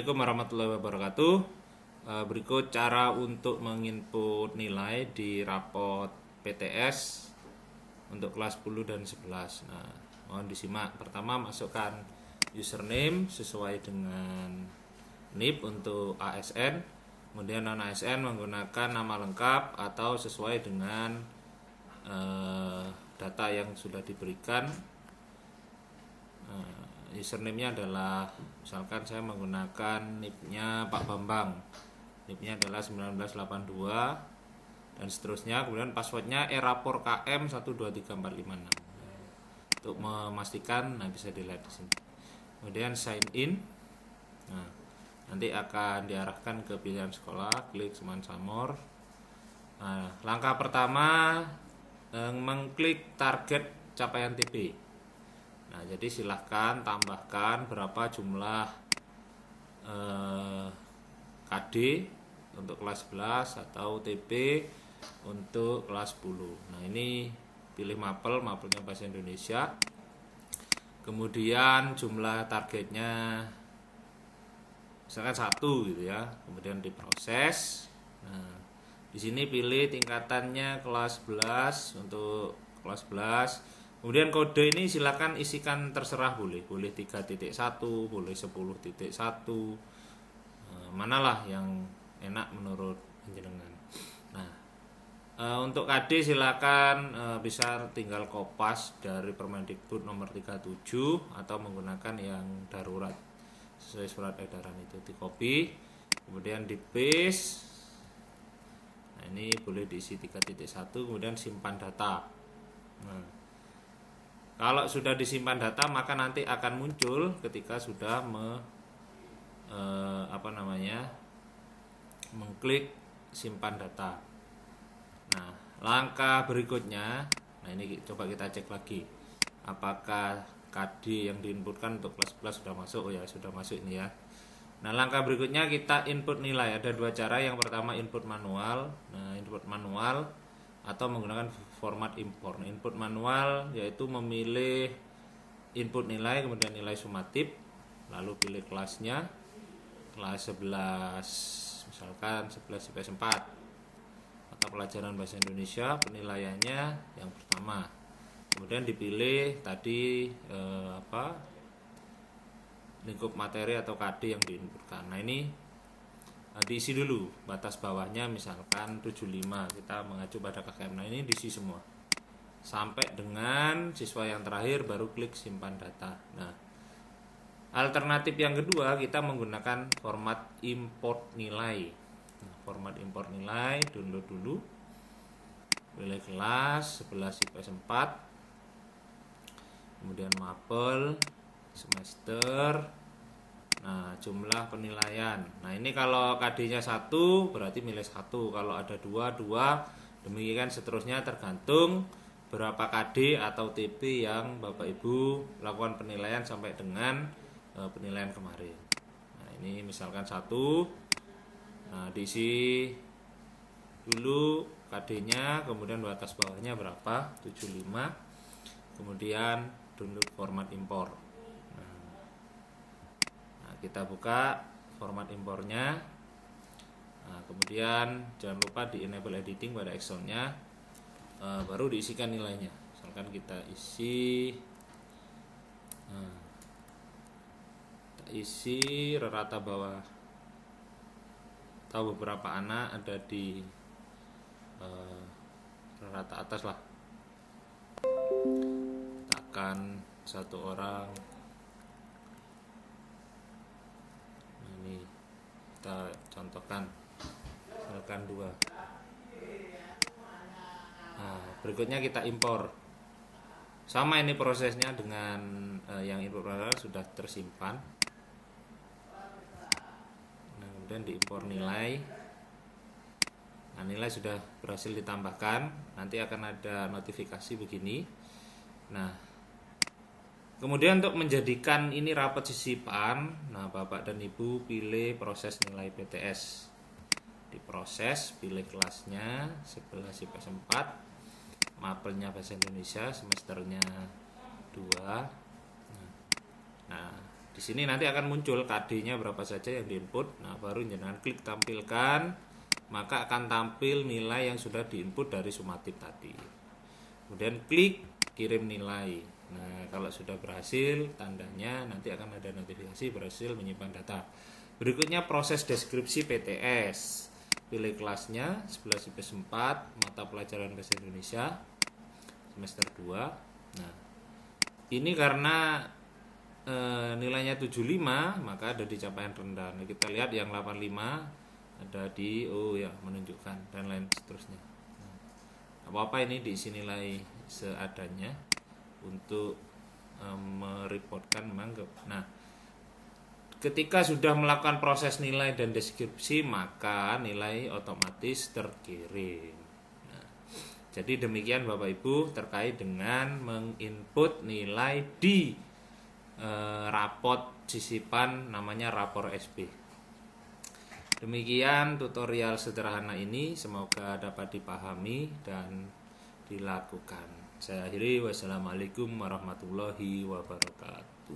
Assalamualaikum warahmatullahi wabarakatuh. Berikut cara untuk menginput nilai di rapot PTS untuk kelas 10 dan 11. Nah, mohon disimak. Pertama, masukkan username sesuai dengan NIP untuk ASN. Kemudian non ASN menggunakan nama lengkap atau sesuai dengan data yang sudah diberikan. Username-nya adalah, misalkan saya menggunakan NIP-nya Pak Bambang, NIP-nya adalah 1982 dan seterusnya. Kemudian password-nya erapor KM 123456. Untuk memastikan, bisa dilihat di sini. Kemudian sign in. Nah, nanti akan diarahkan ke pilihan sekolah, klik Semansamor. Nah, langkah pertama mengklik target capaian TP. Nah, jadi silahkan tambahkan berapa jumlah KD untuk kelas 11 atau TP untuk kelas 10. Nah, ini pilih mapelnya bahasa Indonesia. Kemudian jumlah targetnya misalkan 1 gitu ya. Kemudian diproses. Nah, di sini pilih tingkatannya kelas 11 untuk kelas 11. Kemudian kode ini silakan isikan terserah, boleh 3.1, boleh 10.1. Manalah yang enak menurut penjenengan. Nah, untuk KD silakan bisa tinggal kopas dari Permendikbud nomor 37 atau menggunakan yang darurat sesuai surat edaran itu, di copy kemudian di paste. Nah, ini boleh diisi 3.1, kemudian simpan data. Nah, kalau sudah disimpan data, maka nanti akan muncul ketika sudah mengklik simpan data. Nah, langkah berikutnya, nah ini coba kita cek lagi, apakah KD yang diinputkan untuk kelas 11 sudah masuk. Oh ya, sudah masuk ini ya. Nah, langkah berikutnya kita input nilai. Ada dua cara. Yang pertama input manual. Nah, input manual atau menggunakan format import. Input manual yaitu memilih input nilai, kemudian nilai sumatif, lalu pilih kelasnya, kelas 11, misalkan 11 IPS 4 atau pelajaran bahasa Indonesia, penilaiannya yang pertama. Kemudian dipilih tadi lingkup materi atau KD yang diinputkan. Nah, ini diisi dulu batas bawahnya, misalkan 75, kita mengacu pada KKM. Nah, ini diisi semua sampai dengan siswa yang terakhir, baru klik simpan data. Nah, alternatif yang kedua, kita menggunakan format import nilai. Nah, format import nilai, download dulu, pilih kelas 11 IPS 4, kemudian mapel, semester. Nah, jumlah penilaian. Nah, ini kalau KD-nya 1 berarti milih 1. Kalau ada 2, demikian seterusnya, tergantung berapa KD atau TP yang Bapak Ibu lakukan penilaian sampai dengan penilaian kemarin. Nah, ini misalkan 1. Nah, diisi dulu KD-nya, kemudian batas bawahnya berapa? 75. Kemudian download format import. Kita buka format impornya. Nah, kemudian jangan lupa di enable editing pada Excel-nya, baru diisikan nilainya. Misalkan kita isi rata bawah atau beberapa anak ada di rata atas lah. Kita akan satu orang. Kita contohkan misalkan 2. Nah, berikutnya kita impor. Sama ini prosesnya dengan yang input sudah tersimpan. Nah, kemudian diimpor nilai. Nah, nilai sudah berhasil ditambahkan. Nanti akan ada notifikasi begini. Nah, kemudian untuk menjadikan ini rapot sisipan, nah Bapak dan Ibu pilih proses nilai PTS. Diproses, pilih kelasnya 11 IPS 4, mapelnya bahasa Indonesia, semesternya 2. Nah, Di sini nanti akan muncul KD-nya berapa saja yang diinput. Nah, baru jenengan klik tampilkan, maka akan tampil nilai yang sudah diinput dari Sumatip tadi. Kemudian klik kirim nilai. Nah, kalau sudah berhasil, tandanya nanti akan ada notifikasi berhasil menyimpan data. Berikutnya proses deskripsi PTS. Pilih kelasnya 11 IPS 4, mata pelajaran Bahasa Indonesia semester 2. Nah, ini karena nilainya 75, maka ada di capaian rendah. Nah, kita lihat yang 85 ada di menunjukkan dan lain seterusnya. Nah, apa-apa ini diisi nilai seadanya untuk mereportkan memang. Nah, ketika sudah melakukan proses nilai dan deskripsi, maka nilai otomatis terkirim. Nah, jadi demikian Bapak Ibu terkait dengan menginput nilai di rapot sisipan namanya rapor SB. Demikian tutorial sederhana ini, semoga dapat dipahami dan dilakukan. Saya akhiri, wassalamualaikum warahmatullahi wabarakatuh.